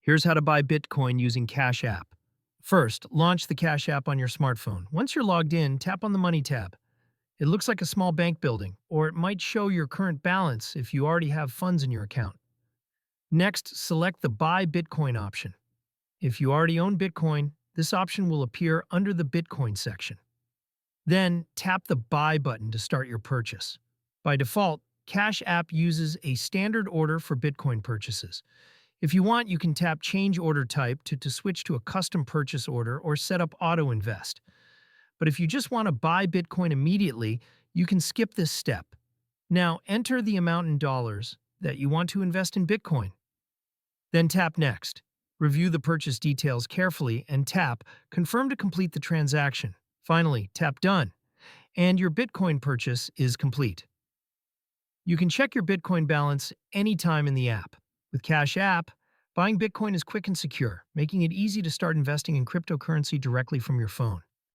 Here's how to buy Bitcoin using Cash App. First, launch the Cash App on your smartphone. Once you're logged in, tap on the Money tab. It looks like a small bank building, or it might show your current balance if you already have funds in your account. Next, select the Buy Bitcoin option. If you already own Bitcoin, this option will appear under the Bitcoin section. Then, tap the Buy button to start your purchase. By default, Cash App uses a standard order for Bitcoin purchases. If you want, you can tap Change Order Type to switch to a custom purchase order or set up Auto Invest. But if you just want to buy Bitcoin immediately, you can skip this step. Now, enter the amount in dollars that you want to invest in Bitcoin. Then tap Next. Review the purchase details carefully and tap Confirm to complete the transaction. Finally, tap Done, and your Bitcoin purchase is complete. You can check your Bitcoin balance anytime in the app. With Cash App, buying Bitcoin is quick and secure, making it easy to start investing in cryptocurrency directly from your phone.